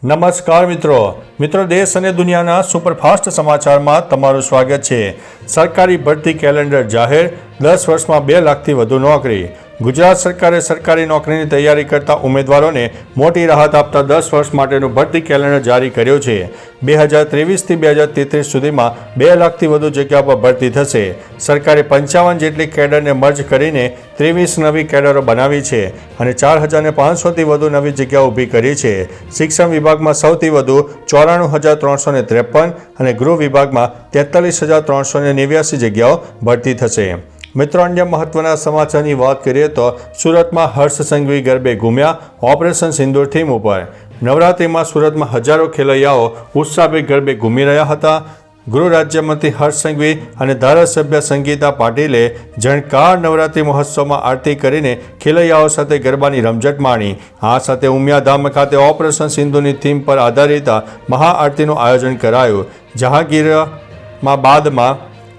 નમસ્કાર મિત્રો દેશ અને દુનિયાના સુપરફાસ્ટ સમાચારમાં તમારું સ્વાગત છે। સરકારી ભરતી કેલેન્ડર જાહેર, 10 વર્ષમાં 2 લાખથી વધુ નોકરી। ગુજરાત સરકારે સરકારી નોકરીની તૈયારી કરતા ઉમેદવારોને મોટી રાહત આપતા 10 વર્ષ માટેનું ભરતી કેલેન્ડર જારી કર્યું છે। 2023થી 2033 સુધીમાં 2 લાખથી વધુ જગ્યા પર ભરતી થશે। સરકારે 55 જેટલી કેડરને મર્જ કરીને 23 નવી કેડરો બનાવી છે અને 4500થી વધુ નવી જગ્યાઓ ઊભી કરી છે। શિક્ષણ વિભાગમાં સૌથી વધુ 94353 અને ગૃહ વિભાગમાં 43389 જગ્યાઓ ભરતી થશે। મિત્રો, અન્ય મહત્વના સમાચારની વાત કરીએ તો સુરતમાં હર્ષ સંઘવી ગરબે ઘૂમ્યા, ઓપરેશન સિંદૂર થીમ ઉપર। નવરાત્રિમાં સુરતમાં હજારો ખેલૈયાઓ ઉત્સાહભેર ગરબે ઘૂમી રહ્યા હતા। ગૃહ રાજ્યમંત્રી હર્ષ સંઘવી અને ધારાસભ્ય સંગીતા પાટીલે ઝણકાર નવરાત્રિ મહોત્સવમાં આરતી કરીને ખેલૈયાઓ સાથે ગરબાની રમઝટ માણી। આ સાથે ઉમિયાધામ ખાતે ઓપરેશન સિંધુની થીમ પર આધારિત મહાઆરતીનું આયોજન કરાયું। જહાંગીરમાં બાદમાં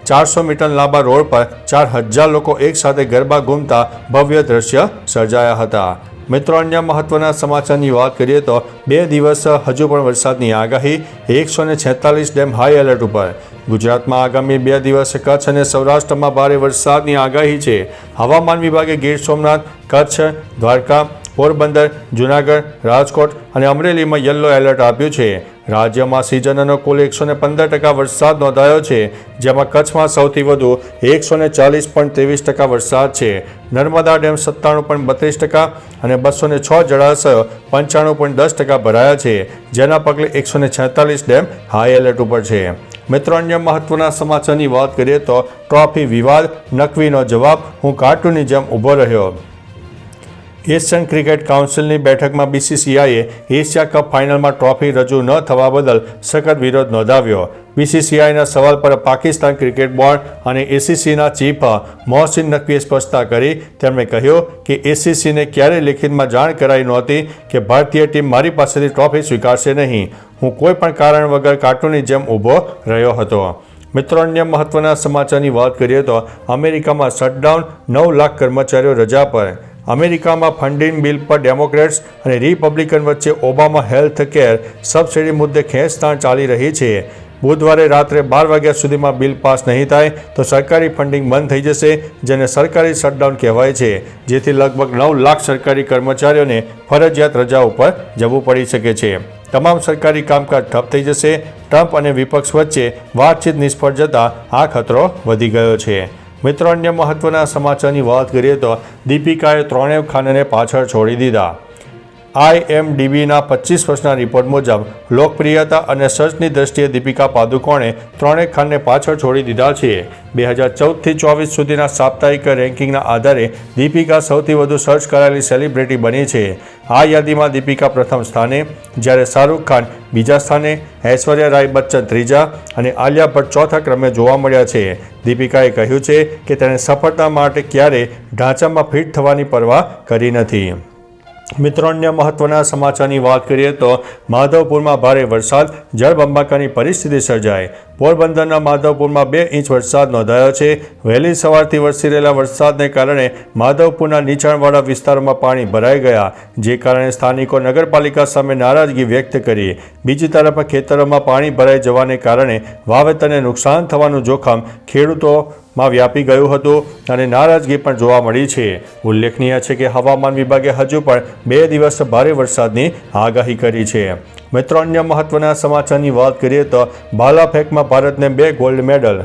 400 મીટર લાંબા રોડ પર 4000 લોકો એકસાથે ગરબા ઘૂમતા ભવ્ય દ્રશ્ય સર્જાયા હતા। મિત્રો, અન્ય મહત્વના સમાચારની વાત કરીએ તો 2 દિવસ હજુ પણ વરસાદની આગાહી, 146 ડેમ હાઈ એલર્ટ ઉપર। ગુજરાતમાં આગામી 2 દિવસ કચ્છ અને સૌરાષ્ટ્રમાં ભારે વરસાદની આગાહી છે। હવામાન વિભાગે ગીર સોમનાથ, કચ્છ, દ્વારકા, પોરબંદર, જૂનાગઢ, રાજકોટ અને અમરેલીમાં યલો એલર્ટ આપ્યું છે। રાજ્યમાં સિઝનનો કુલ 115% વરસાદ નોંધાયો છે, જેમાં કચ્છમાં સૌથી વધુ 140.23% વરસાદ છે। નર્મદા ડેમ 97.32% અને 206 જળાશયો 95.10% ભરાયા છે, જેના પગલે 146 ડેમ હાઈ એલર્ટ ઉપર છે। મિત્રો, અન્ય મહત્વના સમાચારની વાત કરીએ તો ટ્રોફી વિવાદ, નકવીનો જવાબ, હું કાર્ટૂનની જેમ ઊભો રહ્યો। એશિયન ક્રિકેટ કાઉન્સિલની બેઠકમાં બીસીસીઆઈએ એશિયા કપ ફાઇનલમાં ટ્રોફી રજૂ ન થવા બદલ સખત વિરોધ નોંધાવ્યો। બીસીસીઆઈના સવાલ પર પાકિસ્તાન ક્રિકેટ બોર્ડ અને એસીસીના ચીફ મોહસિન નકવીએ સ્પષ્ટતા કરી। તેમણે કહ્યું કે એસીસીને ક્યારેય લેખિતમાં જાણ કરાઈ નહોતી કે ભારતીય ટીમ મારી પાસેથી ટ્રોફી સ્વીકારશે નહીં। હું કોઈ પણ કારણ વગર કાર્ટૂનની જેમ ઊભો રહ્યો હતો। મિત્રો, અન્ય મહત્વના સમાચારની વાત કરીએ તો અમેરિકામાં શટડાઉન, 9 લાખ કર્મચારીઓ રજા પર। અમેરિકામાં ફંડિંગ બિલ પર ડેમોક્રેટ્સ અને રિપબ્લિકન વચ્ચે ઓબામા હેલ્થ કેર સબસિડી મુદ્દે ખેંચતાણ ચાલી રહી છે। બુધવારે રાત્રે 12 વાગ્યા સુધીમાં બિલ પાસ નહીં થાય તો સરકારી ફંડિંગ બંધ થઈ જશે, જેને સરકારી શટડાઉન કહેવાય છે, જેથી લગભગ 9 લાખ સરકારી કર્મચારીઓને ફરજિયાત રજા ઉપર જવું પડી શકે છે। તમામ સરકારી કામકાજ ઠપ થઈ જશે। ટ્રમ્પ અને વિપક્ષ વચ્ચે વાતચીત નિષ્ફળ જતાં આ ખતરો વધી ગયો છે। મિત્રો, અન્ય મહત્વના સમાચારની વાત કરીએ તો દીપિકાએ ત્રણેય ખાનને પાછળ છોડી દીધા। IMDbના 25 વર્ષના રિપોર્ટ મુજબ લોકપ્રિયતા અને સર્ચની દ્રષ્ટિએ દીપિકા પાદુકોણે ત્રણેય ખાનને પાછળ છોડી દીધા છે। 2014થી 24 સુધીના સાપ્તાહિક રેન્કિંગના આધારે દીપિકા સૌથી વધુ સર્ચ કરાયેલી સેલિબ્રિટી બની છે। આ યાદીમાં દીપિકા પ્રથમ સ્થાને, જ્યારે શાહરૂખ ખાન બીજા સ્થાને, ઐશ્વર્યા રાય બચ્ચન ત્રીજા અને આલિયા ભટ્ટ ચોથા ક્રમે જોવા મળ્યા છે। દીપિકાએ કહ્યું છે કે તેણે સફળતા માટે ક્યારેય ઢાંચામાં ફિટ થવાની પરવા કરી નથી। મિત્રો, અન્ય મહત્વના સમાચારની વાત કરીએ તો માધવપુરમાં ભારે વરસાદ, જળબંબાકારની પરિસ્થિતિ સર્જાઈ। પોરબંદરના માધવપુરમાં 2 ઇંચ વરસાદ નોંધાયો છે। વહેલી સવારથી વરસી રહેલા વરસાદને કારણે માધવપુરના નીચાણવાળા વિસ્તારોમાં પાણી ભરાઈ ગયા, જે કારણે સ્થાનિકો નગરપાલિકા સામે નારાજગી વ્યક્ત કરી। બીજી તરફ ખેતરોમાં પાણી ભરાઈ જવાને કારણે વાવેતરને નુકસાન થવાનું જોખમ ખેડૂતોમાં વ્યાપી ગયું હતું અને નારાજગી પણ જોવા મળી છે। ઉલ્લેખનીય છે કે હવામાન વિભાગે હજુ પણ 2 દિવસ ભારે વરસાદની આગાહી કરી છે। મિત્રો, અન્ય મહત્વના સમાચારની વાત કરીએ તો ભાલાફેંકમાં ભારતને 2 gold medal.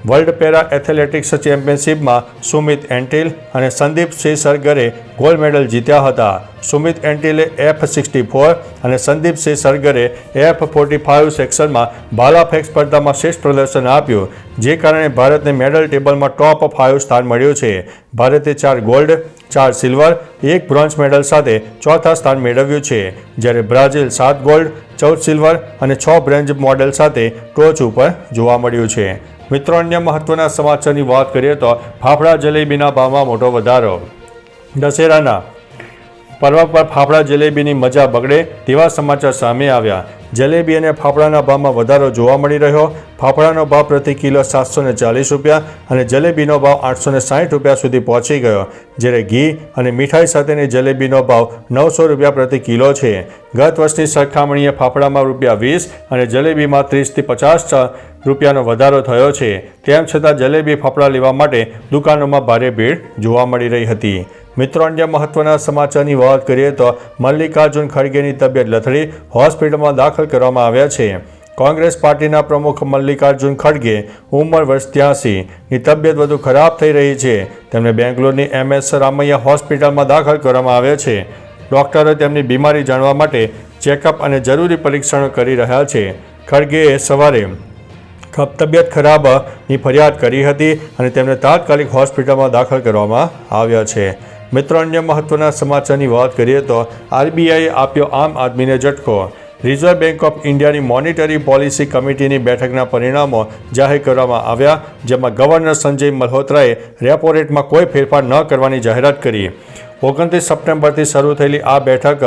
World para athletics ચેમ્પિયનશિપમાં સુમિત એન્ટિલ અને સંદીપ સરગરે ગોલ્ડ મેડલ જીત્યા હતા। સુમિત એન્ટિલે F64 અને સંદીપ સરગરે F45 સેક્શનમાં ભાલાફેંક સ્પર્ધામાં શ્રેષ્ઠ પ્રદર્શન આપ્યું, જે કારણે ભારતને મેડલ ટેબલમાં ટોપ 5 સ્થાન મળ્યું છે। ભારતે 4 ગોલ્ડ, 4 સિલ્વર, 1 બ્રોન્ઝ મેડલ સાથે ચોથા સ્થાન મેળવ્યું છે, જ્યારે બ્રાઝિલ 7 ગોલ્ડ, 14 સિલ્વર અને 6 બ્રોન્ઝ મેડલ સાથે ટોચ ઉપર જોવા મળ્યું છે। મિત્રો, અન્ય મહત્વના સમાચારની વાત કરીએ તો ફાફડા જલેબીના ભાવમાં મોટો વધારો। દશેરાના પર્વ પર ફાફડા જલેબીની મજા બગડે તેવા સમાચાર સામે આવ્યા। જલેબી અને ફાફડાના ભાવમાં વધારો જોવા મળી રહ્યો। ફાફડાનો ભાવ પ્રતિ કિલો 740 રૂપિયા અને જલેબીનો ભાવ 860 રૂપિયા સુધી પહોંચી ગયો, જ્યારે ઘી અને મીઠાઈ સાથેની જલેબીનો ભાવ 900 રૂપિયા પ્રતિ કિલો છે। ગત વર્ષની સરખામણીએ ફાફડામાં ₹20 અને જલેબીમાં 30થી 50 રૂપિયાનો વધારો થયો છે। તેમ છતાં જલેબી ફાફડા લેવા માટે દુકાનોમાં ભારે ભીડ જોવા મળી રહી હતી। મિત્રો, અન્ય મહત્વના સમાચારની વાત કરીએ તો મલ્લિકાર્જુન ખડગેની તબિયત લથડી, હોસ્પિટલમાં દાખલ કરવામાં આવ્યા છે। કોંગ્રેસ પાર્ટીના પ્રમુખ મલ્લિકાર્જુન ખડગે ઉંમર વર્ષ 83 ની તબિયત વધુ ખરાબ થઈ રહી છે। તેમને બેંગ્લોરની MS રામૈયા હોસ્પિટલમાં દાખલ કરવામાં આવ્યા છે। ડોક્ટરો તેમની બીમારી જાણવા માટે ચેકઅપ અને જરૂરી પરીક્ષણો કરી રહ્યા છે। ખડગેએ સવારે તબિયત ખરાબની ફરિયાદ કરી હતી અને તેમને તાત્કાલિક હોસ્પિટલમાં દાખલ કરવામાં આવ્યા છે। મિત્રો, અન્ય મહત્વના સમાચારની વાત કરીએ તો RBIએ આપ્યો આમ આદમીને ઝટકો। રિઝર્વ બેંક ઓફ ઇન્ડિયાની મોનિટરી પોલિસી કમિટીની બેઠકના પરિણામો જાહેર કરવામાં આવ્યા, જેમાં ગવર્નર સંજય મલ્હોત્રાએ રેપો રેટમાં કોઈ ફેરફાર ન કરવાની જાહેરાત કરી। 29 સપ્ટેમ્બરથી શરૂ થયેલી આ બેઠક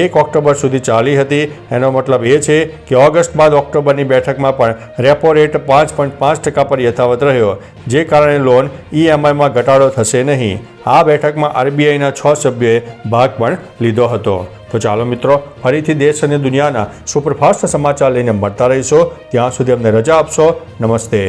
1 ઓક્ટોબર સુધી ચાલી હતી। એનો મતલબ એ છે કે ઓગસ્ટ બાદ ઓક્ટોબરની બેઠકમાં પણ રેપો રેટ 5.5% પર યથાવત રહ્યો, જે કારણે લોન EMIમાં ઘટાડો થશે નહીં। આ બેઠકમાં RBIના 6 સભ્યોએ ભાગ પણ લીધો હતો। તો ચાલો મિત્રો, ફરીથી દેશ અને દુનિયાના સુપરફાસ્ટ સમાચાર લઈને મળતા રહીશું। ત્યાં સુધી અમને રજા આપશો। નમસ્તે।